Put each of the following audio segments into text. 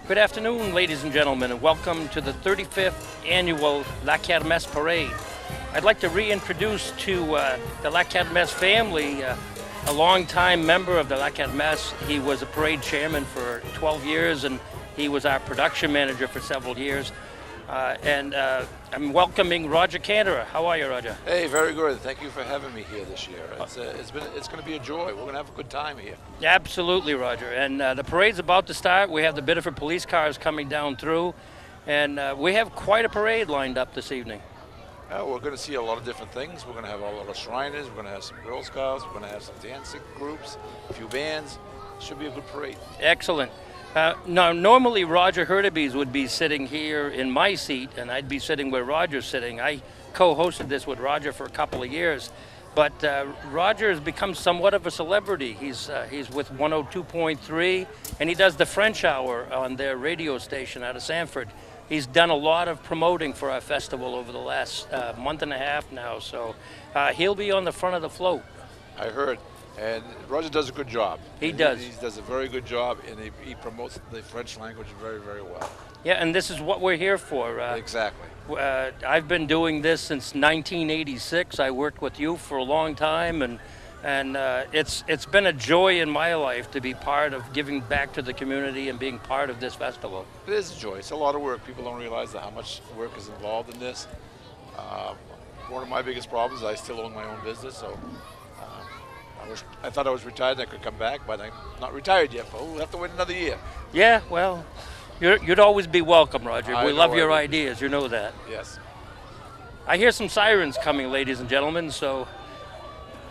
Good afternoon, ladies and gentlemen, and welcome to the 35th annual La KERMESSE Parade. I'd like to reintroduce to the La KERMESSE family a longtime member of the La KERMESSE. He was a parade chairman for 12 years, and he was our production manager for several years. I'm welcoming Roger Canterer. How are you, Roger? Hey, very good. Thank you for having me here this year. It's going to be a joy. We're going to have a good time here. Absolutely, Roger. And the parade's about to start. We have the Biddeford police cars coming down through, and we have quite a parade lined up this evening. We're going to see a lot of different things. We're going to have a lot of Shriners. We're going to have some Girl Scouts. We're going to have some dancing groups, a few bands. Should be a good parade. Excellent. Now, normally Roger Hurtubise would be sitting here in my seat, and I'd be sitting where Roger's sitting. I co-hosted this with Roger for a couple of years, but Roger has become somewhat of a celebrity. He's with 102.3, and he does the French Hour on their radio station out of Sanford. He's done a lot of promoting for our festival over the last month and a half now, so he'll be on the front of the float. I heard. And Roger does a good job. He does. He does a very good job, and he promotes the French language very, very well. Yeah, and this is what we're here for. Exactly. I've been doing this since 1986. I worked with you for a long time, and it's been a joy in my life to be part of giving back to the community and being part of this festival. It is a joy. It's a lot of work. People don't realize how much work is involved in this. One of my biggest problems is I still own my own business, so I thought I was retired and I could come back, but I'm not retired yet, but we'll have to wait another year. Yeah, well, you'd always be welcome, Roger. We love your ideas, you know that. Yes. I hear some sirens coming, ladies and gentlemen, so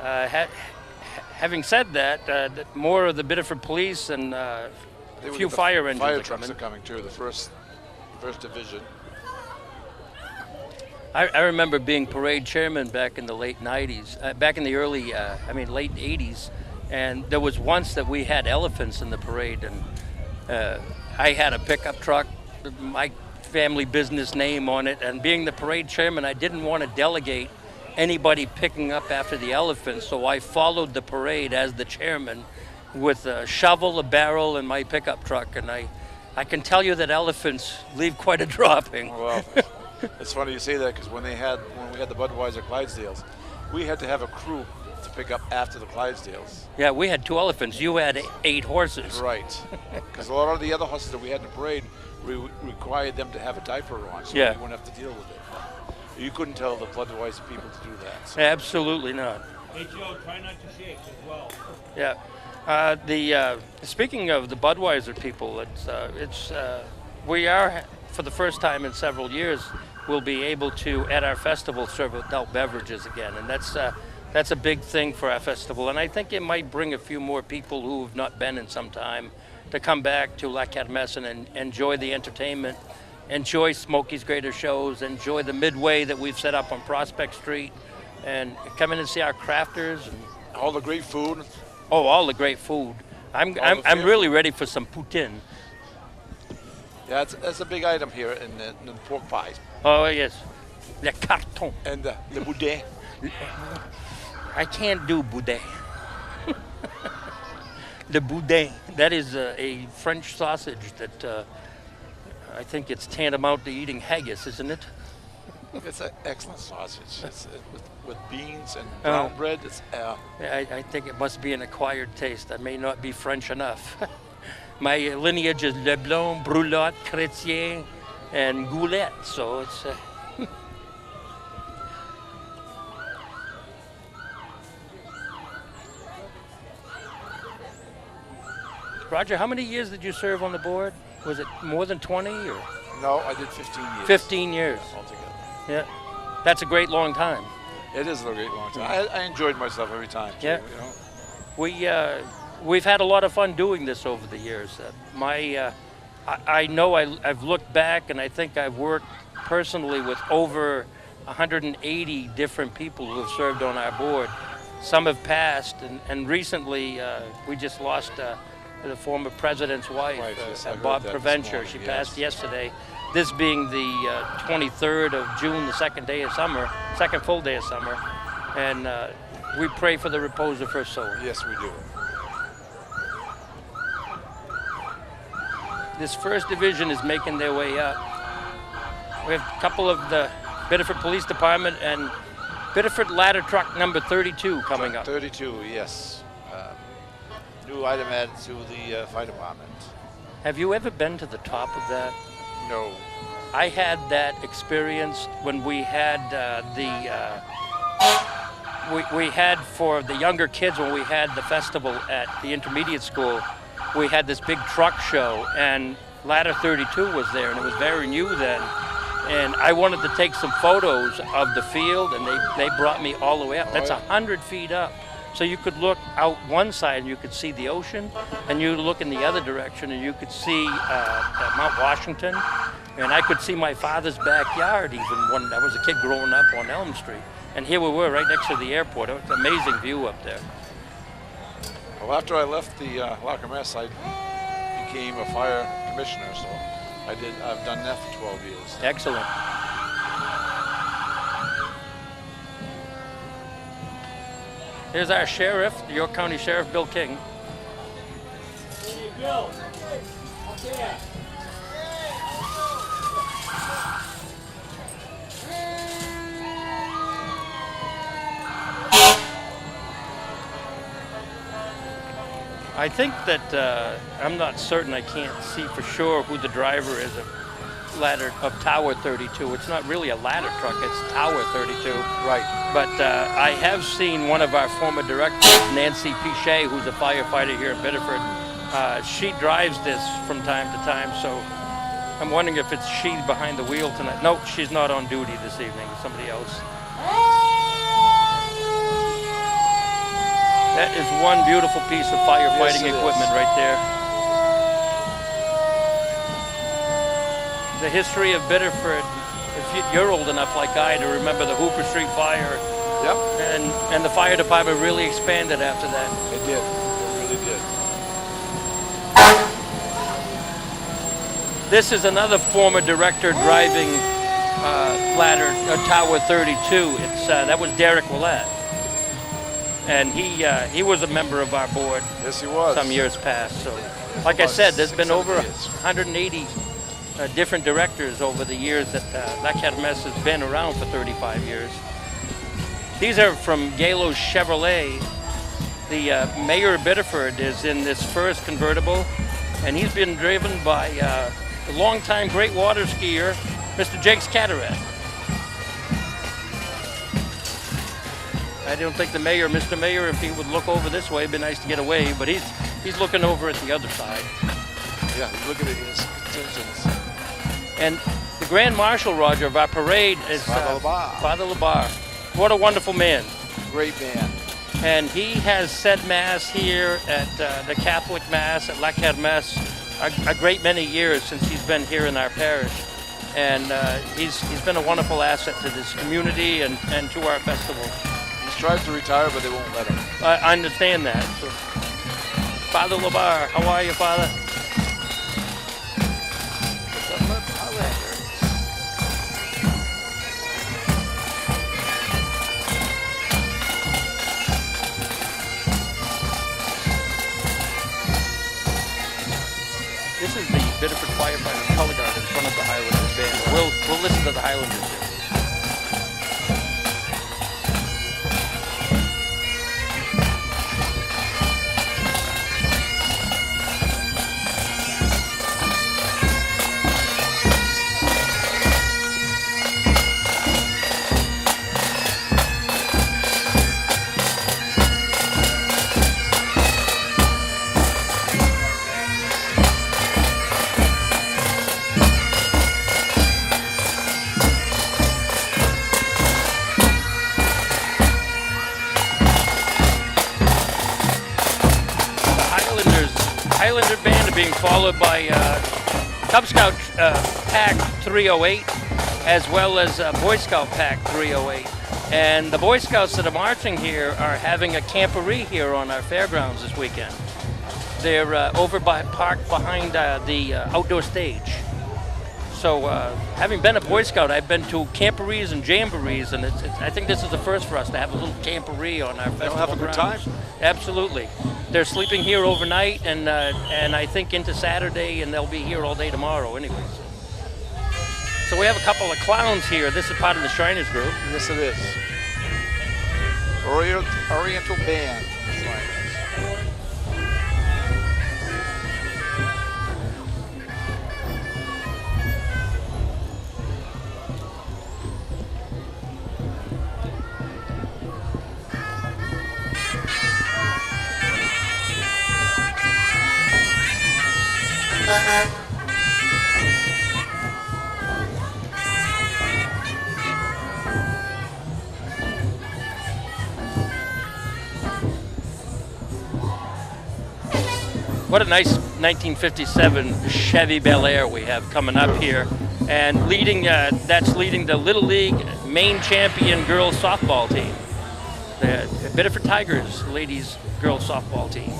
having said that, more of the Biddeford Police and a few fire engines fire are trucks coming. are coming too, the first division. I remember being parade chairman back in the late 90s, back in the late 80s, and there was once that we had elephants in the parade, and I had a pickup truck, my family business name on it, and being the parade chairman, I didn't want to delegate anybody picking up after the elephants, so I followed the parade as the chairman with a shovel, a barrel, and my pickup truck, and I can tell you that elephants leave quite a dropping. Well, it's funny you say that, because when we had the Budweiser Clydesdales, we had to have a crew to pick up after the Clydesdales. Yeah, we had 2 elephants. You had 8 horses. Right. Because a lot of the other horses that we had in the parade, we required them to have a diaper on, so yeah. we wouldn't have to deal with it. You couldn't tell the Budweiser people to do that. So. Absolutely not. Hey Joe, try not to shake as well. Yeah. Speaking of the Budweiser people, we are, for the first time in several years, we'll be able to, at our festival, serve adult beverages again, and that's a big thing for our festival, and I think it might bring a few more people who have not been in some time to come back to La KERMESSE and enjoy the entertainment, enjoy Smokey's Greater Shows, enjoy the midway that we've set up on Prospect Street, and come in and see our crafters. And all the great food. Oh, all the great food. I'm really ready for some poutine. Yeah, that's a big item here in the pork pies. Oh, yes. Le carton. And le boudin. I can't do boudin. Le boudin. That is a French sausage that I think it's tantamount to eating haggis, isn't it? It's an excellent sausage. It's with beans and brown bread. I think it must be an acquired taste. I may not be French enough. My lineage is Leblanc, Brulotte, Chrétien, and Goulette, so it's... Roger, how many years did you serve on the board? Was it more than 20? Or? No, I did 15 years. 15 years. Altogether. Yeah, that's a great long time. It is a great long time. I enjoyed myself every time, too, yeah. You know? We've had a lot of fun doing this over the years. I know I've looked back, and I think I've worked personally with over 180 different people who have served on our board. Some have passed, and recently we just lost the former president's wife, Bob Preventure. She passed yesterday. This being the 23rd of June, the second full day of summer, and we pray for the repose of her soul. Yes, we do. this first division is making their way up. We have a couple of the Biddeford Police Department and Biddeford ladder truck number 32 coming up. 32, yes. New item added to the fire department. Have you ever been to the top of that? No. I had that experience when we had we had for the younger kids, when we had the festival at the intermediate school, we had this big truck show, and Ladder 32 was there, and it was very new then. And I wanted to take some photos of the field, and they brought me all the way up. That's 100 feet up. So you could look out one side and you could see the ocean, and you look in the other direction and you could see Mount Washington, and I could see my father's backyard even when I was a kid growing up on Elm Street. And here we were right next to the airport. It was an amazing view up there. Well, after I left the KERMESSE, I became a fire commissioner, so I've done that for 12 years. Excellent. Here's our sheriff, the York County Sheriff, Bill King. Hey, Bill. Up there. I think that I'm not certain, I can't see for sure who the driver is of Tower 32. It's not really a ladder truck, it's Tower 32. Right. But I have seen one of our former directors, Nancy Pichet, who's a firefighter here in Biddeford. She drives this from time to time, so I'm wondering if it's she behind the wheel tonight. No, she's not on duty this evening, somebody else. That is one beautiful piece of firefighting equipment right there. The history of Biddeford, if you're old enough like I to remember the Hooper Street fire. Yep. And the fire department really expanded after that. It did. It really did. This is another former director driving Tower 32. That was Derek Willett. And he was a member of our board. Yes, he was. Some years past. So, like I said, there's been over 180 different directors over the years that KERMESSE has been around for 35 years. These are from Galos Chevrolet. The mayor of Biddeford is in this first convertible, and he's been driven by a longtime great water skier, Mr. Jakes Cataract. I don't think the mayor, Mr. Mayor, if he would look over this way, it'd be nice to get away, but he's looking over at the other side. Yeah, he's looking at his intentions. And the Grand Marshal, Roger, of our parade is Father Labar. What a wonderful man. Great man. And he has said Mass here at the Catholic Mass at La Kermesse a great many years since he's been here in our parish. And he's been a wonderful asset to this community and to our festival. He's tried to retire, but they won't let him. I understand that. So, Father Labar, how are you, Father? This is the Biddeford Firefighter Color Guard in front of the Highlanders Band. We'll listen to the Highlanders here. Highlander Band are being followed by Cub Scout Pack 308, as well as Boy Scout Pack 308. And the Boy Scouts that are marching here are having a camporee here on our fairgrounds this weekend. They're parked behind the outdoor stage. So having been a Boy Scout, I've been to camporees and jamborees, and I think this is the first for us to have a little camporee on our festival grounds. Have a good time. Absolutely. they're sleeping here overnight, and I think into Saturday, and they'll be here all day tomorrow anyways. So we have a couple of clowns here. This is part of the Shriners group. Yes, it is. Oriental Band. What a nice 1957 Chevy Bel Air we have coming up here, and that's leading the Little League Maine champion girls softball team, the Biddeford Tigers ladies girls softball team.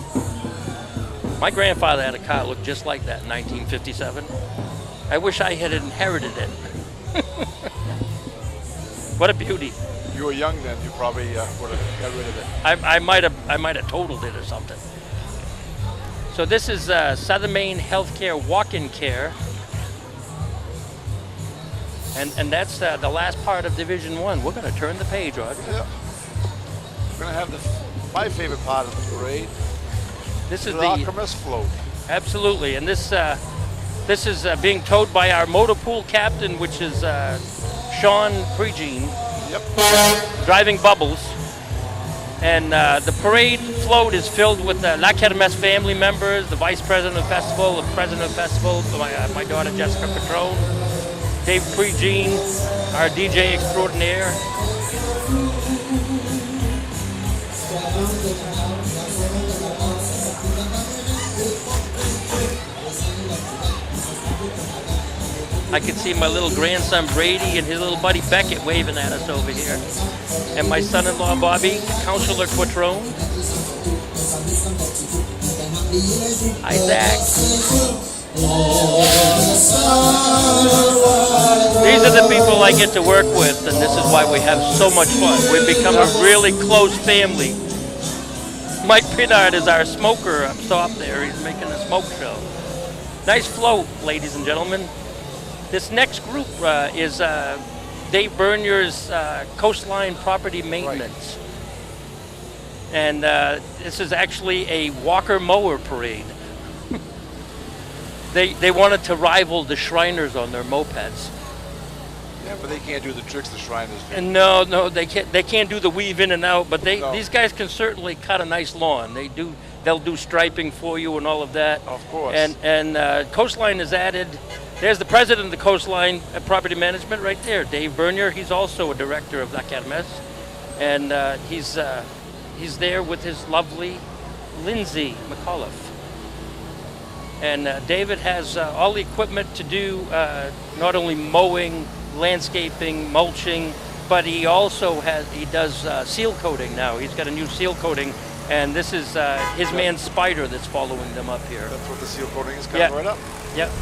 My grandfather had a car that looked just like that in 1957. I wish I had inherited it. What a beauty! You were young then. You probably would have got rid of it. I might have totaled it or something. So this is Southern Maine Healthcare Walk-in Care, and that's the last part of Division 1. We're going to turn the page, Roger. Yeah. We're going to have my favorite part of the parade. This is the KERMESSE float. Absolutely, and this is being towed by our motor pool captain, which is Sean Pregine. Yep. Driving Bubbles. And the parade float is filled with La KERMESSE family members, the vice president of the festival, the president of the festival, my daughter Jessica Patrone, Dave Pregine, our DJ extraordinaire. I can see my little grandson Brady and his little buddy Beckett waving at us over here. And my son-in-law Bobby, Councilor Quattrone. Hi, Zach. These are the people I get to work with, and this is why we have so much fun. We've become a really close family. Mike Pinnard is our smoker up top there. He's making a smoke show. Nice float, ladies and gentlemen. This next group is Dave Bernier's Coastline Property Maintenance. Right. And this is actually a walker mower parade. They wanted to rival the Shriners on their mopeds. Yeah, but they can't do the tricks the Shriners do. And no, they can't do the weave in and out, but these guys can certainly cut a nice lawn. They'll do striping for you and all of that. Of course. And Coastline is added. There's the president of the Coastline Property Management right there, Dave Bernier. He's also a director of La KERMESSE, and he's there with his lovely Lindsay McAuliffe. And David has all the equipment to do not only mowing, landscaping, mulching, but he also does seal coating now. He's got a new seal coating, and this is his man Spider that's following them up here. That's what the seal coating is coming right up. Yep.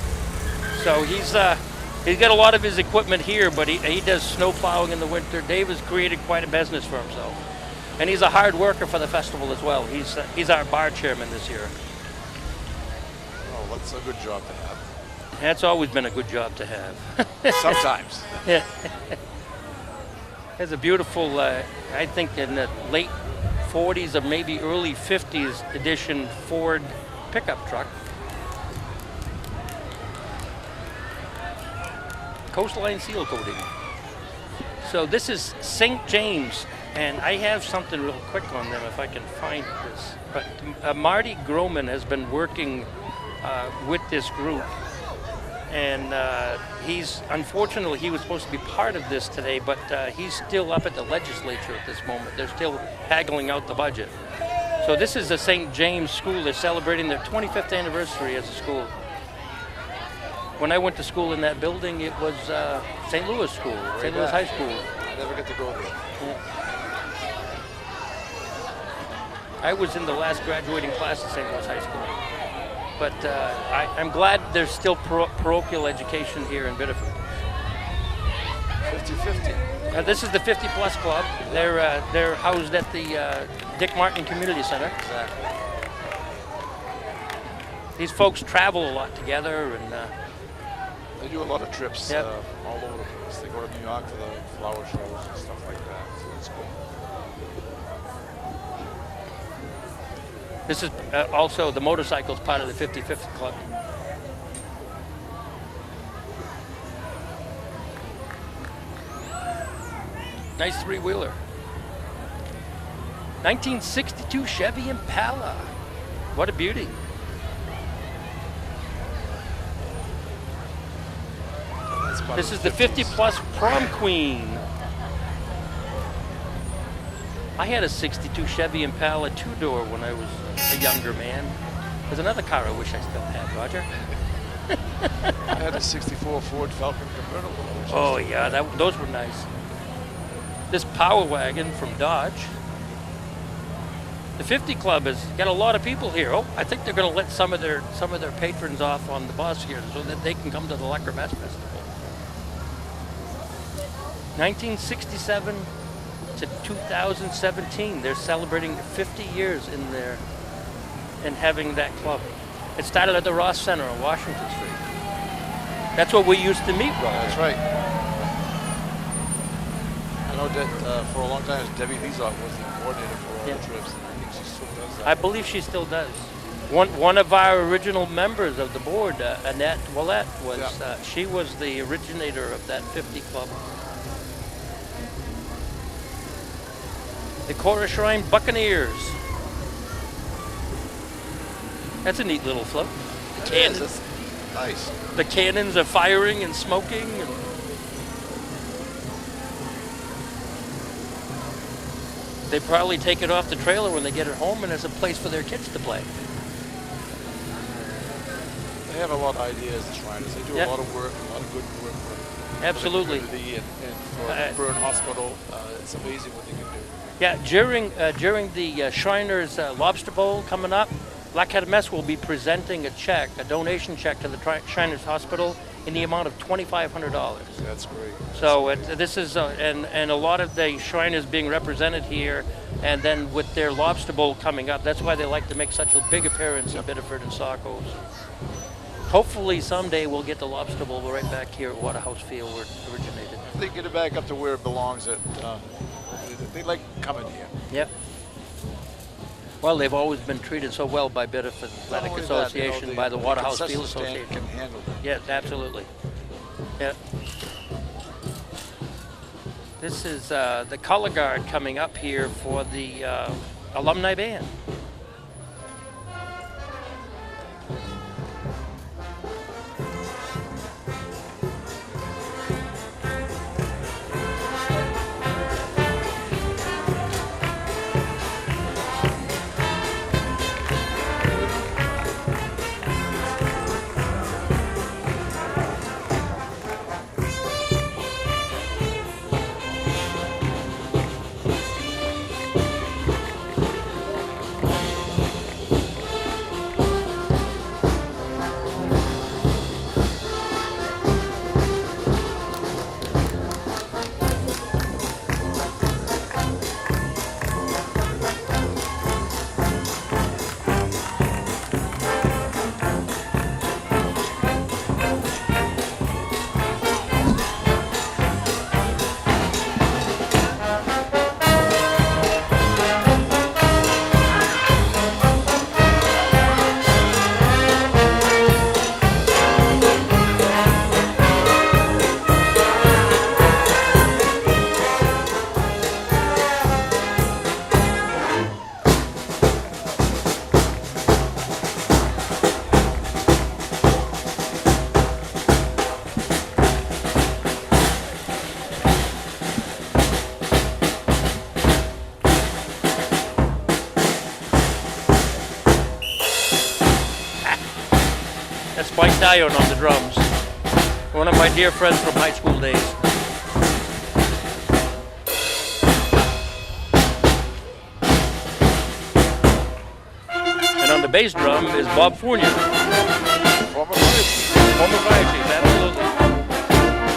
So he's got a lot of his equipment here, but he does snow plowing in the winter. Dave has created quite a business for himself, and he's a hard worker for the festival as well. He's our bar chairman this year. Oh, that's a good job to have. That's always been a good job to have. Sometimes. Yeah. There's a beautiful, I think in the late 40s or maybe early 50s edition Ford pickup truck. Coastline seal coating. So this is St. James, and I have something real quick on them if I can find this. But Marty Groman has been working with this group, and unfortunately he was supposed to be part of this today, but he's still up at the legislature at this moment. They're still haggling out the budget. So this is the St. James School. They're celebrating their 25th anniversary as a school. When I went to school in that building, it was St. Louis School, St. Louis High School. I never get to go there. Yeah. I was in the last graduating class of St. Louis High School. But I'm glad there's still parochial education here in Biddeford. 50-50. This is the 50 Plus Club. They're housed at the Dick Martin Community Center. Exactly. these folks travel a lot together, and They do a lot of trips Yep. all over the place. They go to New York for the flower shows and stuff like that. So it's cool. this is also the motorcycle's part of the 55th Club. Nice three-wheeler. 1962 Chevy Impala. What a beauty. That's part This of is the 50 plus prom queen. I had a 62 Chevy Impala two-door when I was a younger man. There's another car I wish I still had, Roger. I had a 64 Ford Falcon convertible. which Oh is- yeah, those were nice. This Power Wagon from Dodge. The 50 Club has got a lot of people here. Oh, I think they're going to let some of their patrons off on the bus here so that they can come to the KERMESSE Festival. 1967 to 2017, they're celebrating 50 years in there and having that club. It started at the Ross Center on Washington Street. That's where we used to meet, Roger. That's right. I know that for a long time, Debbie Lezot was the coordinator for all Yeah. the trips, and I think she still does that. I believe she still does. One of our original members of the board, Annette Willette, was Yeah. she was the originator of that 50 Club. The Chorus Shrine Buccaneers. That's a neat little float. It is, Cannons. it's nice. The cannons are firing and smoking. And they probably take it off the trailer when they get it home, and it's a place for their kids to play. They have a lot of ideas, the Shriners. They do Yep. a lot of work, a lot of good work for Absolutely. the community and for Uh, Burn Hospital. It's amazing what they can do. Yeah, during the Shriners Lobster Bowl coming up, Black KERMESSE will be presenting a donation check to the Shriners Hospital in the amount of $2,500. That's great. So this is, and a lot of the Shriners being represented here, and then with their Lobster Bowl coming up, that's why they like to make such a big appearance in Biddeford and Saukos. Hopefully someday we'll get the Lobster Bowl right back here at Waterhouse Field where it originated. They get it back up to where it belongs. They like coming here. Yep. Well, they've always been treated so well by Biddeford Not Athletic only that, Association, the by the Waterhouse concession Field stand Association. can handle it. Yes, absolutely. Yeah. This is the color guard coming up here for the Alumni Band. That's Mike Dion on the drums. One of my dear friends from high school days. And on the bass drum is Bob Fournier, Former fire former fire chief, absolutely.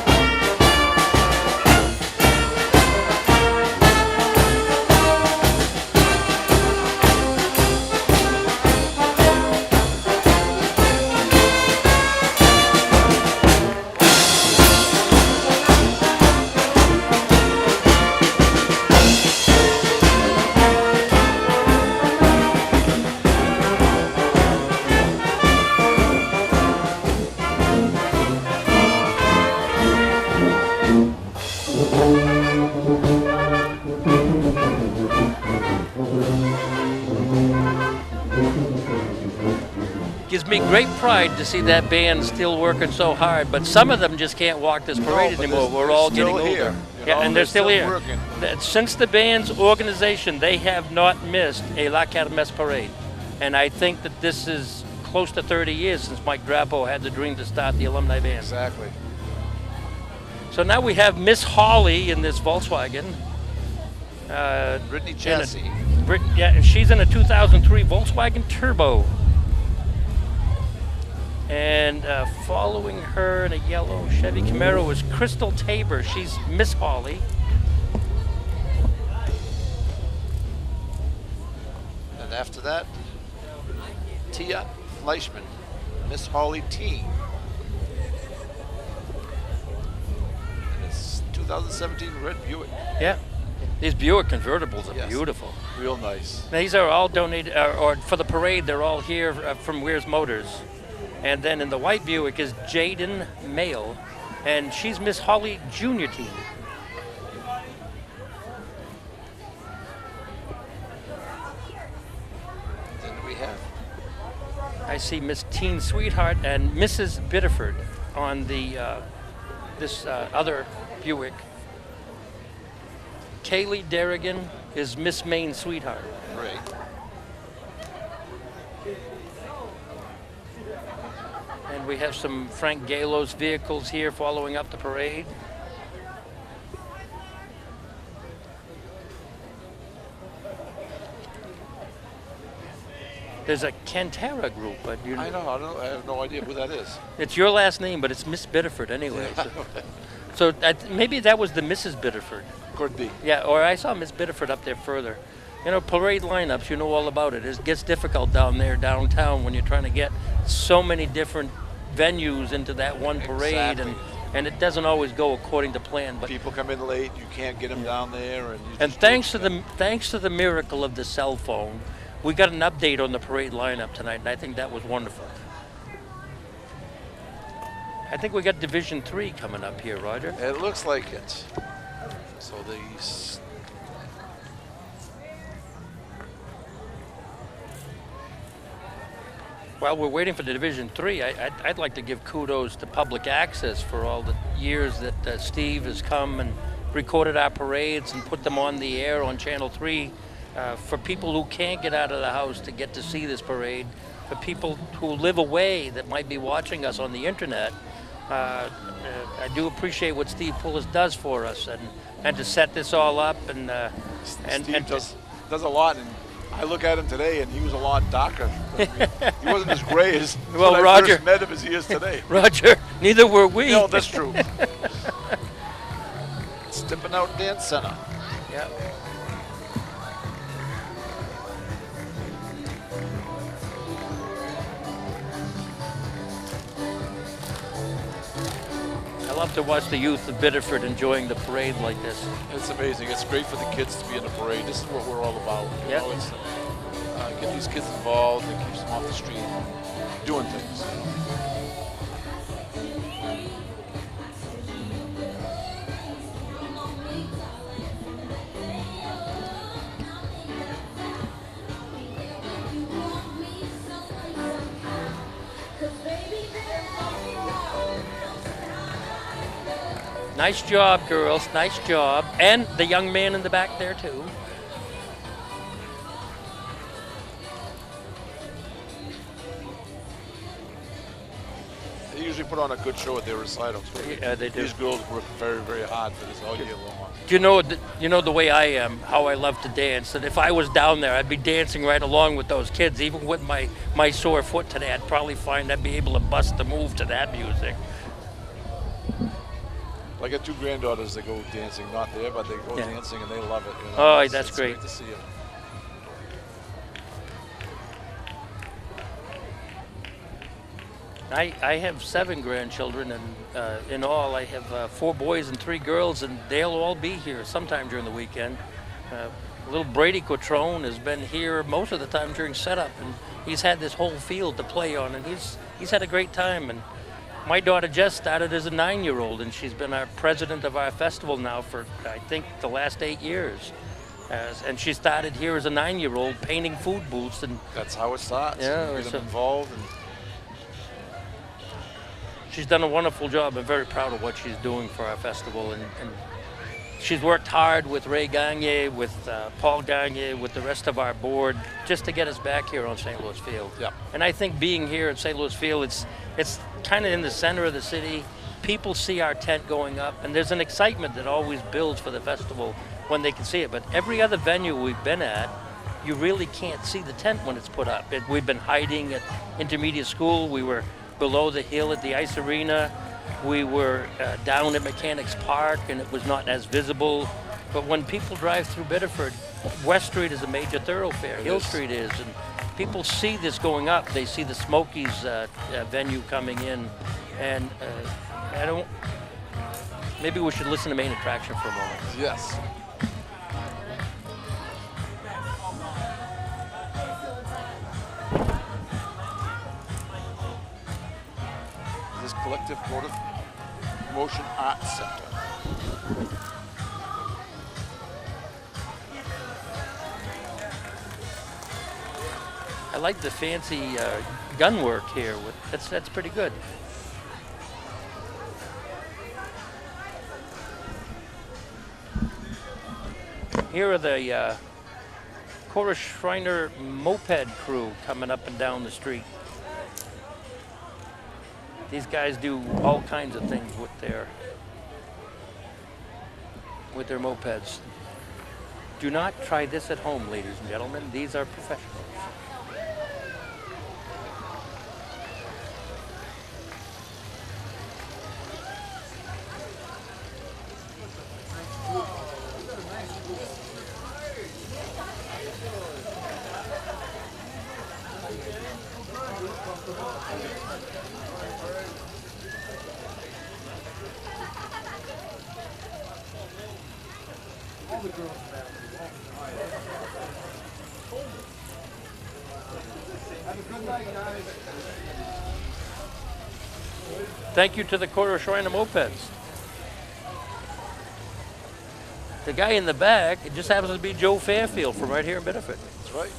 great pride to see that band still working so hard, but some of them just can't walk this parade but anymore. We're they're all still getting here, older. you Yeah, know, and they're still here. working. Since the band's organization, they have not missed a La KERMESSE parade. And I think that this is close to 30 years since Mike Drapo had the dream to start the Alumni Band. Exactly. So now we have Miss Holly in this Volkswagen. Brittany Chassis. Yeah, she's in a 2003 Volkswagen Turbo. And following her in a yellow Chevy Camaro is Crystal Tabor. She's Miss Holly. And after that, Tia Fleischman, Miss Holly Teen. And it's 2017 red Buick. Yeah, these Buick convertibles are Yes. beautiful. Real nice. Now, these are all donated, or for the parade, they're all here from Weir's Motors. And then in the white Buick is Jaden Mail, and she's Miss Holly Junior Team. Then we have I see Miss Teen Sweetheart and Mrs. Biddeford on the this other Buick. Kaylee Derrigan is Miss Maine Sweetheart. Ray. And we have some Frank Galos vehicles here following up the parade. There's a Cantera group, but you I know. I have no idea who that is. it's your last name, but it's Miss Biddeford anyway. So maybe that was the Mrs. Biddeford. Could be. Yeah, or I saw Miss Biddeford up there further. You know, parade lineups, you know all about it. It gets difficult down there downtown when you're trying to get so many different venues into that one parade, Exactly. and it doesn't always go according to plan. But People come in late. You can't get them down there, and and thanks to the miracle of the cell phone, we got an update on the parade lineup tonight, and I think that was wonderful. I think we got Division 3 coming up here, Roger. It looks like it. So these. While we're waiting for the Division 3, I'd like to give kudos to Public Access for all the years that Steve has come and recorded our parades and put them on the air on Channel 3 for people who can't get out of the house to get to see this parade, for people who live away that might be watching us on the internet. I do appreciate what Steve Pullis does for us, and to set this all up, and Steve does a lot, and I look at him today, and he was a lot darker. He wasn't as gray as Well, when I Roger. first met him as he is today. Roger, neither were we. No, that's true. Stepping out dance center. Yeah. I love to watch the youth of Biddeford enjoying the parade like this. It's amazing. It's great for the kids to be in the parade. This is what we're all about. You Yeah. know, it's get these kids involved and keeps them off the street doing things. Nice job, girls. Nice job. And the young man in the back there, too. They usually put on a good show at their recitals. Yeah, they do. These girls work very, very hard for this all year long. You know the way I am, how I love to dance. And if I was down there, I'd be dancing right along with those kids. Even with my sore foot today, I'd probably find I'd be able to bust the move to that music. I got two granddaughters that go dancing, not there, but they go Yeah. dancing and they love it. You know? Oh, It's- that's it's great. to see it. I have 7 grandchildren, and in all, I have 4 boys and 3 girls, and they'll all be here sometime during the weekend. Little Brady Cotrone has been here most of the time during setup, and he's had this whole field to play on, and he's had a great time. And my daughter Jess started as a 9-year-old, and she's been our president of our festival now for, I think, the last 8 years. And she started here as a 9-year-old painting food booths, and That's how it starts. Yeah, You it's get them a- involved, and she's done a wonderful job. I'm very proud of what she's doing for our festival, and she's worked hard with Ray Gagne, with Paul Gagne, with the rest of our board, just to get us back here on St. Louis Field. Yeah. And I think being here at St. Louis Field, it's kind of in the center of the city. People see our tent going up, and there's an excitement that always builds for the festival when they can see it. But every other venue we've been at, you really can't see the tent when it's put up. We've been hiding at intermediate school. We were below the hill at the ice arena. We were down at Mechanics Park, and it was not as visible. But when people drive through Biddeford, West Street is a major thoroughfare. Hill Street is, and people see this going up. They see the Smokies venue coming in, and maybe we should listen to Main Attraction for a moment. Yes. This Collective Motion Arts Center. I like the fancy gun work here. That's pretty good. Here are the Cora Schreiner Moped Crew coming up and down the street. These guys do all kinds of things with their mopeds. Do not try this at home, ladies and gentlemen. These are professionals. Thank you to the Cora Schreiner Mopeds. The guy in the back, it just happens to be Joe Fairfield from right here in Biddeford. That's right.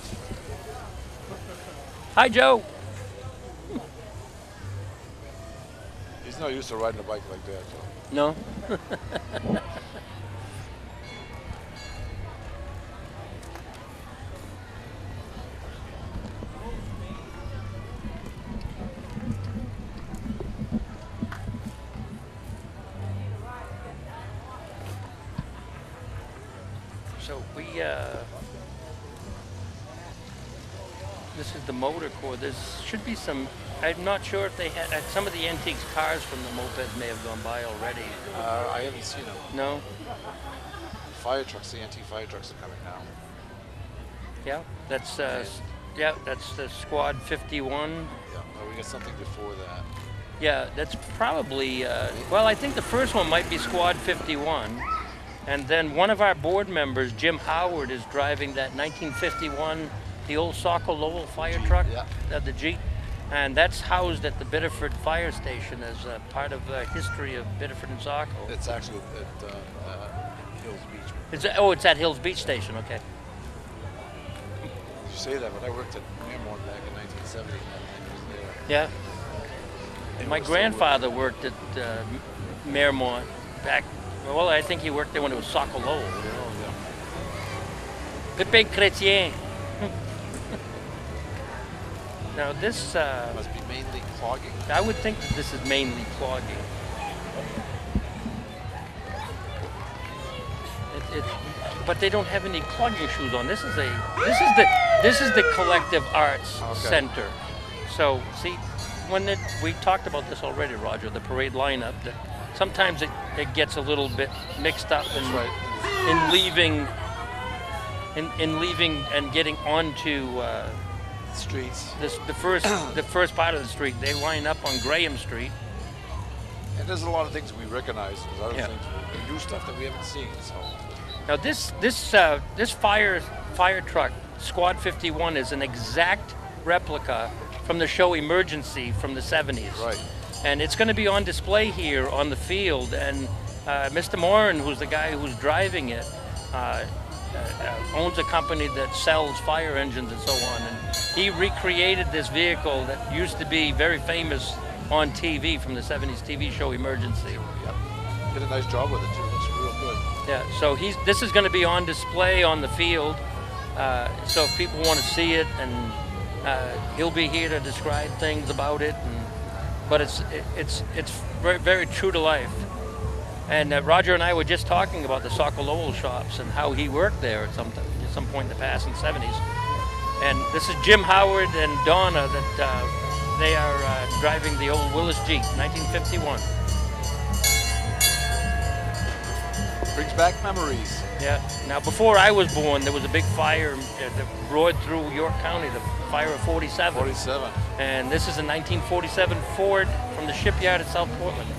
Hi, Joe. He's not used to riding a bike like that, so. No? So this is the motor core. There should be some, I'm not sure if they had, some of the antiques cars from the mopeds may have gone by already. I haven't seen them. No? Fire trucks, the antique fire trucks are coming now. Yeah, that's the Squad 51. Yeah, well, we got something before that. Yeah, that's probably, well, I think the first one might be Squad 51. And then one of our board members, Jim Howard, is driving that 1951, the old Saco Lowell fire truck, the Jeep. And that's housed at the Biddeford Fire Station as part of the history of Biddeford and Saco. It's actually at Hills Beach. It's at Hills Beach Station, okay. You say that, but I worked at Claremont back in 1970. And was there. Yeah. And My grandfather worked at Marymount back. Well, I think he worked there when it was Saco Lowell. You know? Pepe Chrétien. Now this must be mainly clogging. I would think that this is mainly clogging. But they don't have any clogging shoes on. This is the Collective Arts Center. So see, we talked about this already, Roger. The parade lineup. Sometimes it gets a little bit mixed up in leaving and getting onto streets. The first part of the street. They line up on Graham Street. And there's a lot of things we recognize. There's other things, new stuff that we haven't seen. So now this fire truck, Squad 51, is an exact replica from the show Emergency from the 70s. Right. And it's going to be on display here on the field. And Mr. Morin, who's the guy who's driving it, owns a company that sells fire engines and so on. And he recreated this vehicle that used to be very famous on TV from the 70s TV show Emergency. Yep. Did a nice job with it too. Looks real good. Yeah, so this is going to be on display on the field. So if people want to see it, and he'll be here to describe things about it. But it's very, very true to life. And Roger and I were just talking about the Sokolowal shops and how he worked there at some point in the past, in the 70s. And this is Jim Howard and Donna that they are driving the old Willis Jeep, 1951. Brings back memories. Yeah. Now, before I was born, there was a big fire that roared through York County, the fire of 47. 47. And this is a 1947 Ford from the shipyard at South Portland.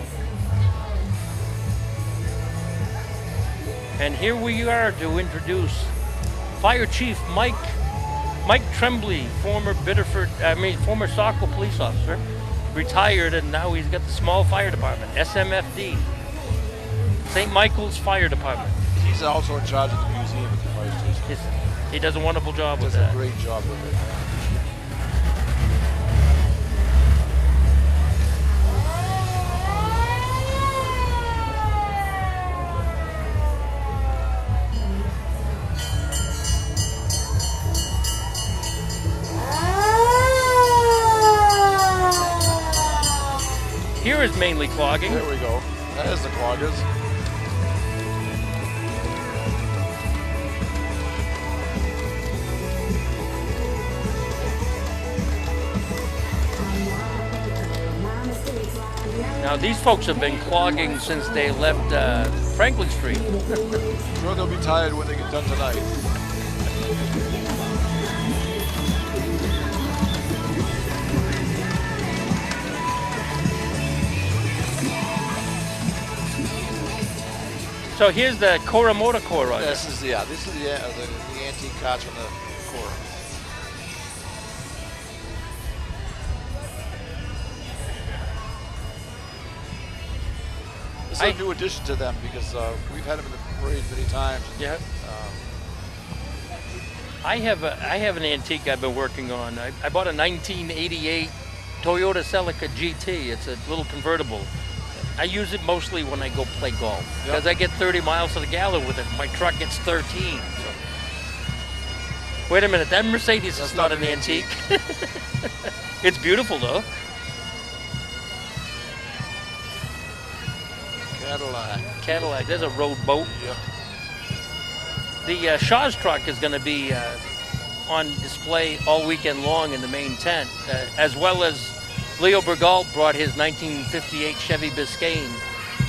And here we are to introduce Fire Chief Mike Tremblay, former former Saco police officer, retired, and now he's got the small fire department, SMFD, St. Michael's Fire Department. He's also in charge of the museum at the fire station. He does a wonderful job with Does that. a great job with it. Here is mainly clogging. There we go. There's the cloggers. Now these folks have been clogging since they left Franklin Street. Sure, they'll be tired when they get done tonight. So here's the Cora Motor Corps, Roger. This is the antique cars from the Corps. This is a new addition to them because we've had them in the parade many times. Yeah. I have an antique I've been working on. I bought a 1988 Toyota Celica GT. It's a little convertible. I use it mostly when I go play golf because I get 30 miles to the gallon with it. My truck gets 13. So. Wait a minute, that Mercedes is not an antique. It's beautiful though. Cadillac. There's a road boat. Yep. The Shaw's truck is going to be on display all weekend long in the main tent, as well as Leo Bergault brought his 1958 Chevy Biscayne.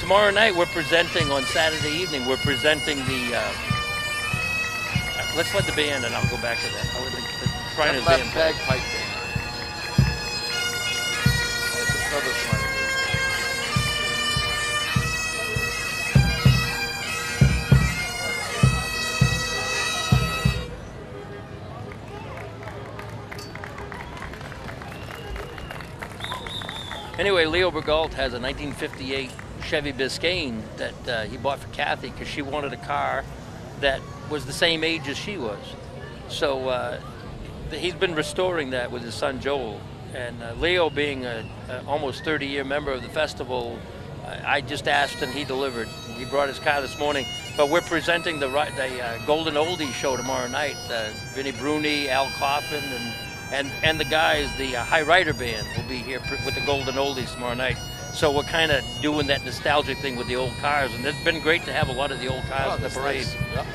Tomorrow night we're presenting, on Saturday evening, we're presenting the, let's let the band, and I'll go back to that. Shriners Band. Bagpipe band. That's another Shriners. Anyway, Leo Bergault has a 1958 Chevy Biscayne that he bought for Kathy because she wanted a car that was the same age as she was. So he's been restoring that with his son Joel. And Leo, being a almost 30-year member of the festival, I just asked and he delivered. He brought his car this morning. But we're presenting the Golden Oldies show tomorrow night. Vinnie Bruni, Al Coffin, and the guys, the High Rider Band will be here with the Golden Oldies tomorrow night. So we're kind of doing that nostalgic thing with the old cars, and it's been great to have a lot of the old cars in the parade. Nice. Yep.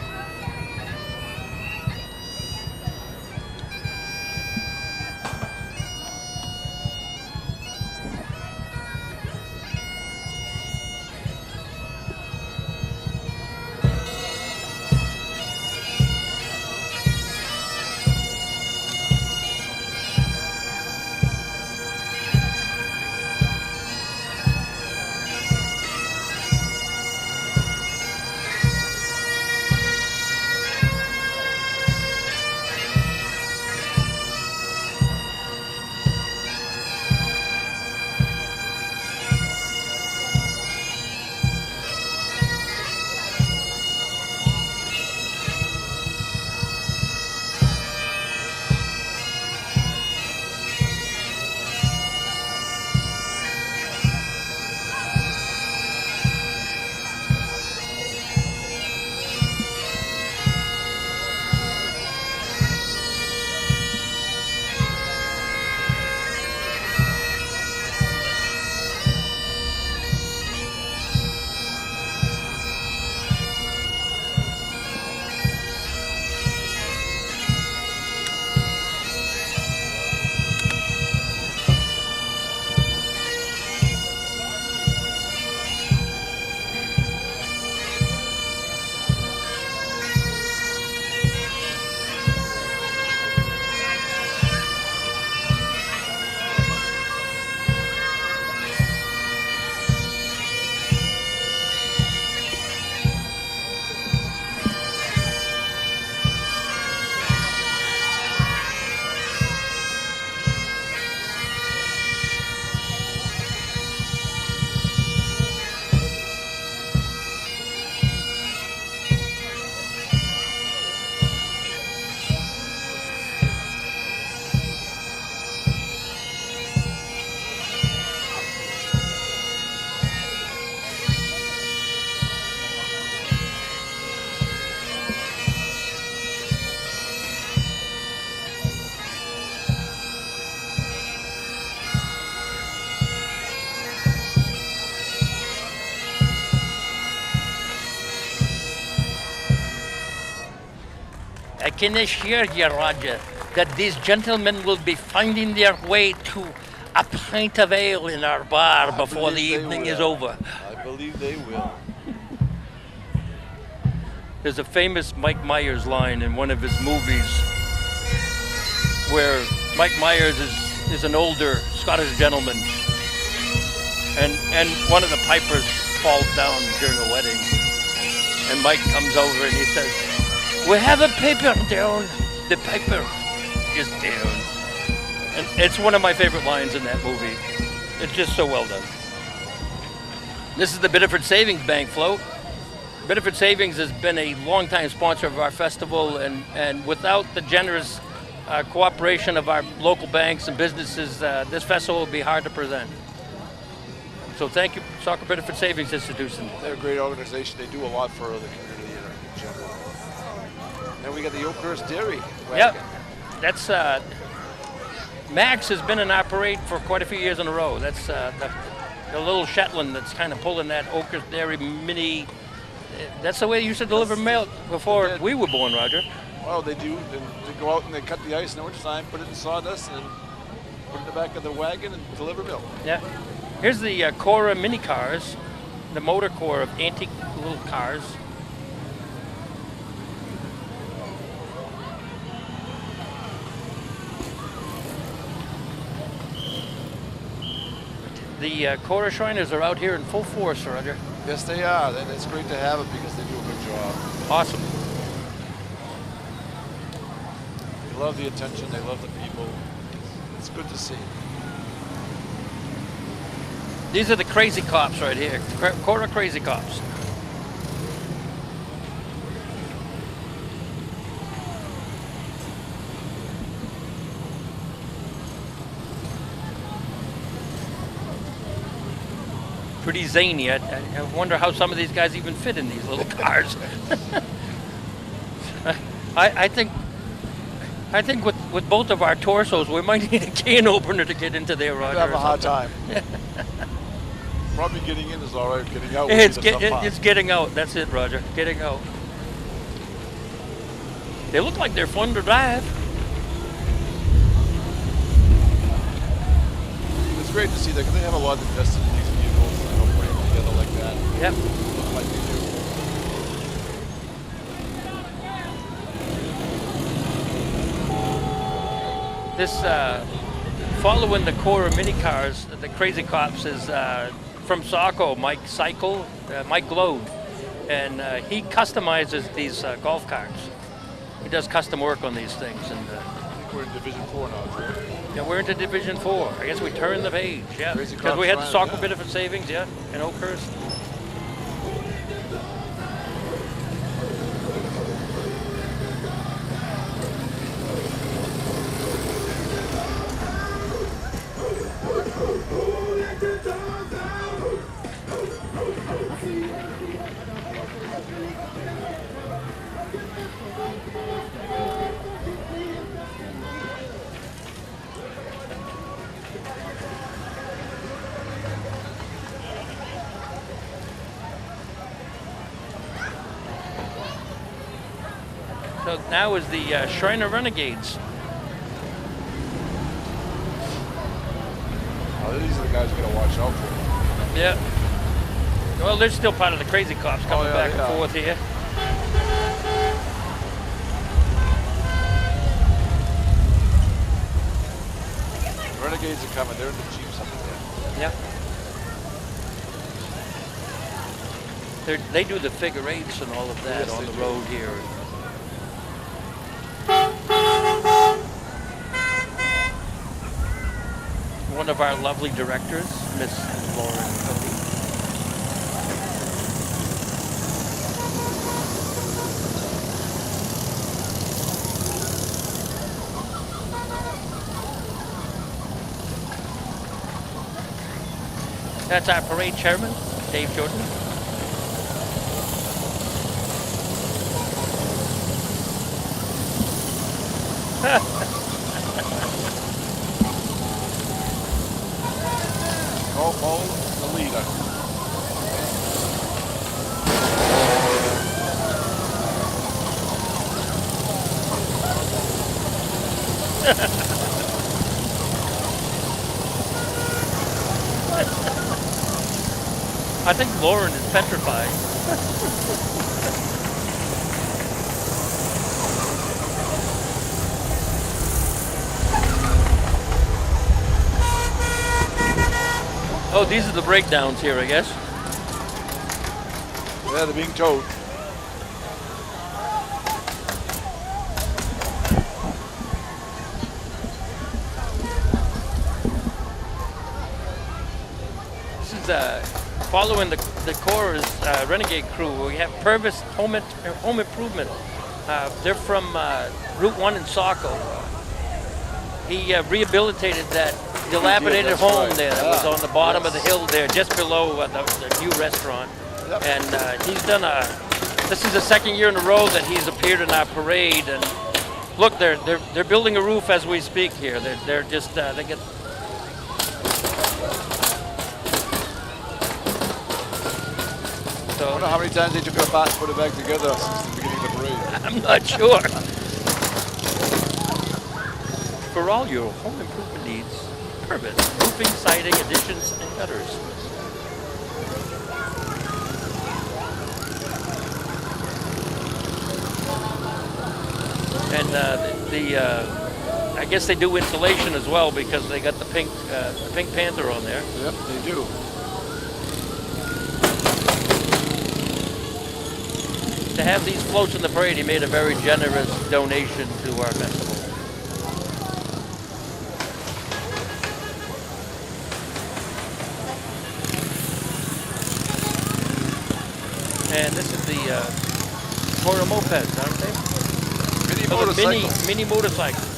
can assure you, Roger, that these gentlemen will be finding their way to a pint of ale in our bar before the evening is over. I believe they will. There's a famous Mike Myers line in one of his movies where Mike Myers is an older Scottish gentleman, and one of the pipers falls down during a wedding, and Mike comes over and he says, "We have a piper down." The piper is down. And it's one of my favorite lines in that movie. It's just so well done. This is the Biddeford Savings Bank float. Biddeford Savings has been a longtime sponsor of our festival, and without the generous cooperation of our local banks and businesses, this festival would be hard to present. So thank you, Soccer Biddeford Savings Institution. They're a great organization. They do a lot for the community in general. Then we got the Oakhurst Dairy wagon. Yep, that's Max has been in our parade for quite a few years in a row. That's the little Shetland that's kind of pulling that Oakhurst Dairy mini. That's the way you used to deliver milk before we were born, Roger. Well, they do. They go out and they cut the ice in the wintertime, put it in sawdust, and put it in the back of the wagon and deliver milk. Yeah. Here's the Cora mini cars, the motor core of antique little cars. The Cora Shriners are out here in full force, Roger. Yes, they are, and it's great to have it because they do a good job. Awesome. They love the attention, they love the people. It's good to see. These are the crazy cops right here, Cora crazy cops. Pretty zany. I wonder how some of these guys even fit in these little cars. I think with both of our torsos, we might need a can opener to get into there, Roger. Have a hard time. Probably getting in is all right. Getting out would be the tough part. It's getting out. That's it, Roger. Getting out. They look like they're fun to drive. It's great to see that because they have a lot invested in these vehicles and they'll put them together like that. Yep. Look like they do. This following the Cora mini cars, the crazy cops is from Saco, Mike Globe, and he customizes these golf carts. He does custom work on these things, and I think we're in Division 4 now, Joe. yeah, we're into Division 4. I guess we turned the page, yeah, Crazy because cops we had the trying, Saco yeah. Biddeford Savings, yeah, in Oakhurst. So now is the Shriner Renegades. Oh, these are the guys you got to watch out for. Yeah. Well, they're still part of the crazy cops coming yeah, back they and are. forth here. Renegades are coming. They're in the Jeeps up there. Yeah. They do the figure eights and all of that Yes, on they the do. road here. One of our lovely directors, Miss Lauren Cody. That's our parade chairman, Dave Jordan. Paul, the leader. I think Lauren is petrified. Oh, these are the breakdowns here, I guess. Yeah, they're being towed. This is following the Corps' Renegade Crew. We have Purvis Home Improvement. They're from Route 1 in Saco. He rehabilitated that dilapidated home there that was on the bottom of the hill there, just below the new restaurant. Yep. And he's done this is the second year in a row that he's appeared in our parade. And look, they're building a roof as we speak here. They're just they get. I wonder how many times they took it apart and put it back together since the beginning of the parade. I'm not sure. For all your home improvement needs, Purvis roofing, siding, additions, and gutters. And I guess they do insulation as well because they got the Pink Panther on there. Yep, they do. To have these floats in the parade, he made a very generous donation to our festival. And this is the Toro mopeds, aren't they? Mini Oh, the motorcycles. mini motorcycles.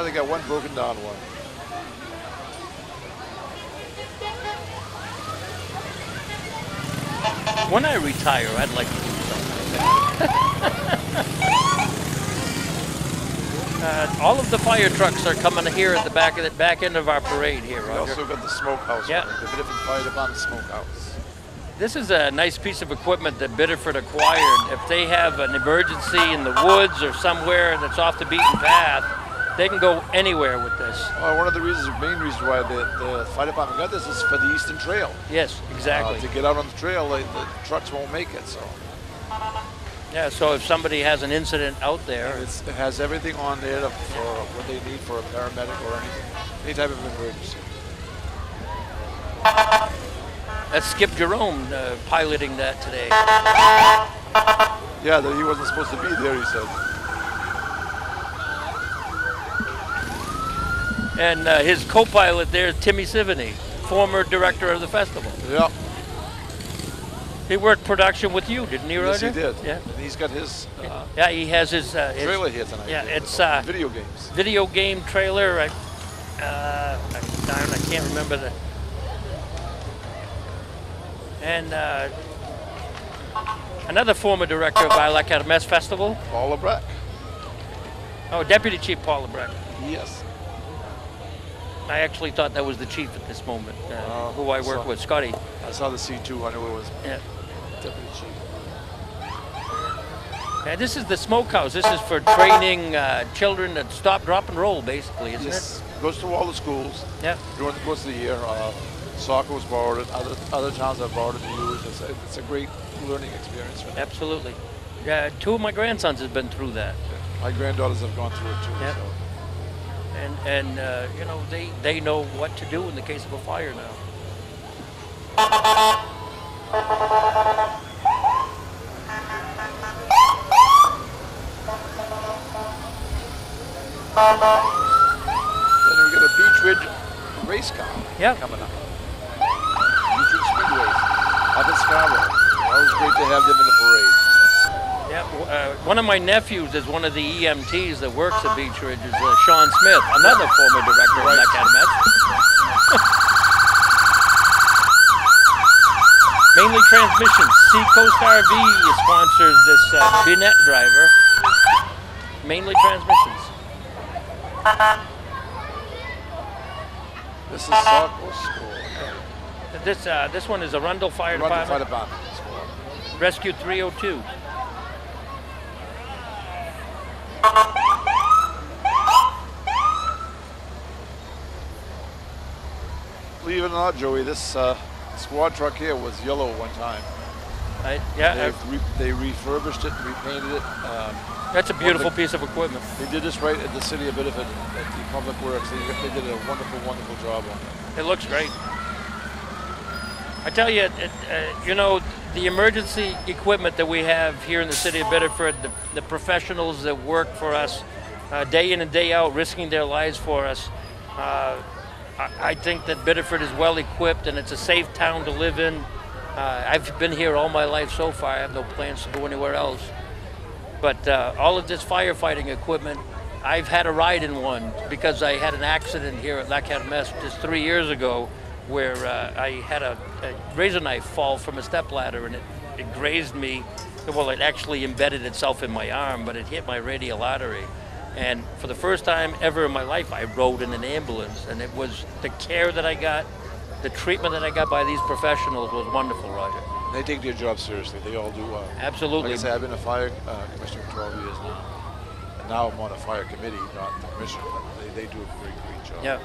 They got one broken down one. When I retire, I'd like to do something. All of the fire trucks are coming here at the back end of our parade here, We Roger. also got the smokehouse. Yeah. running, the Biddeford Fire Department smokehouse. This is a nice piece of equipment that Biddeford acquired. If they have an emergency in the woods or somewhere that's off the beaten path, they can go anywhere with this. Well, one of the main reasons why the fire department got this is for the Eastern Trail. Yes, exactly. To get out on the trail, the trucks won't make it. So Yeah, so if somebody has an incident out there, it has everything on there for what they need for a paramedic or any type of emergency. that's Skip Jerome piloting that today. Yeah, he wasn't supposed to be there, he said. And his co-pilot there is Timmy Sivany, former director of the festival. Yeah. He worked production with you, didn't he, Yes, Roger? he did. Yeah. And he's got his Yeah, he has his trailer here tonight. Yeah, it's video games. video game trailer. I can't remember the. And another former director of our KERMESSE Festival. Paula Breck. Oh, Deputy Chief Paula Breck. Yes. I actually thought that was the chief at this moment, who I work with, Scotty. I saw the C2. I knew it was Yeah. Deputy Chief. And this is the smokehouse. This is for training children that stop, drop, and roll, basically, isn't Yes. Goes to all the schools it? Yeah. during the course of the year. Soccer's borrowed it. Other towns have borrowed it to use. It's a great learning experience for them. Absolutely. Yeah, two of my grandsons have been through that. My granddaughters have gone through it too. Yeah. So. And you know, they know what to do in the case of a fire now. Then we got a Beach Ridge race car coming up. Beach Ridge Speedway up in Scarborough. Always great to have them in the parade. Yeah, one of my nephews is one of the EMTs that works at Beach Ridge, is Sean Smith, another former director of KERMESSE. Mainly transmissions. Seacoast RV sponsors this Binet driver. Mainly transmissions. This is Saco School. This one is Arundel Fire Arundel Fire Department. Department School. Rescue 302. Believe it or not, Joey, this squad truck here was yellow one time. They refurbished it, repainted it. That's a beautiful piece of equipment. They did this right at the city of Biddeford at the Public Works. They did a wonderful, wonderful job on it. It looks great. I tell you, you know, the emergency equipment that we have here in the city of Biddeford, the professionals that work for us day in and day out, risking their lives for us, I think that Biddeford is well equipped and it's a safe town to live in. I've been here all my life so far. I have no plans to go anywhere else. But all of this firefighting equipment, I've had a ride in one because I had an accident here at KERMESSE just 3 years ago where I had a razor knife fall from a stepladder and it grazed me. Well, it actually embedded itself in my arm, but it hit my radial artery. And for the first time ever in my life, I rode in an ambulance, and it was the care that I got, the treatment that I got by these professionals was wonderful, Roger. They take their job seriously. They all do. Absolutely. Like I say, I've been a fire commissioner for 12 years now. And now I'm on a fire committee, not the commissioner, but they do a great, great job. Yeah.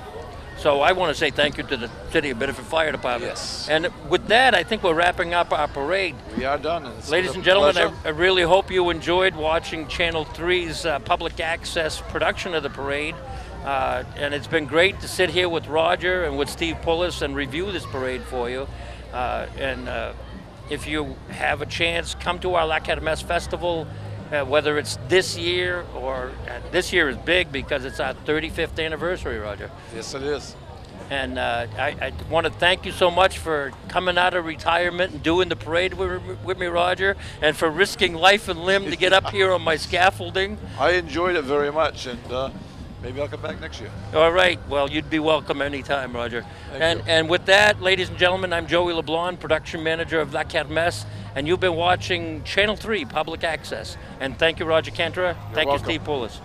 So I want to say thank you to the City of Biddeford Fire Department. Yes. And with that, I think we're wrapping up our parade. We are done. And Ladies and gentlemen, I really hope you enjoyed watching Channel 3's public access production of the parade. And it's been great to sit here with Roger and with Steve Pullis and review this parade for you. If you have a chance, come to our KERMESSE Festival, whether it's this year or this year is big because it's our 35th anniversary, Roger. Yes, it is. And I want to thank you so much for coming out of retirement and doing the parade with me, Roger, and for risking life and limb to get up here on my scaffolding. I enjoyed it very much, and maybe I'll come back next year. All right. Well, you'd be welcome anytime, Roger. And with that, ladies and gentlemen, I'm Joey LeBlanc, production manager of KERMESSE, and you've been watching Channel 3 Public Access. And thank you, Roger Cantora. Thank you, Steve Pullis.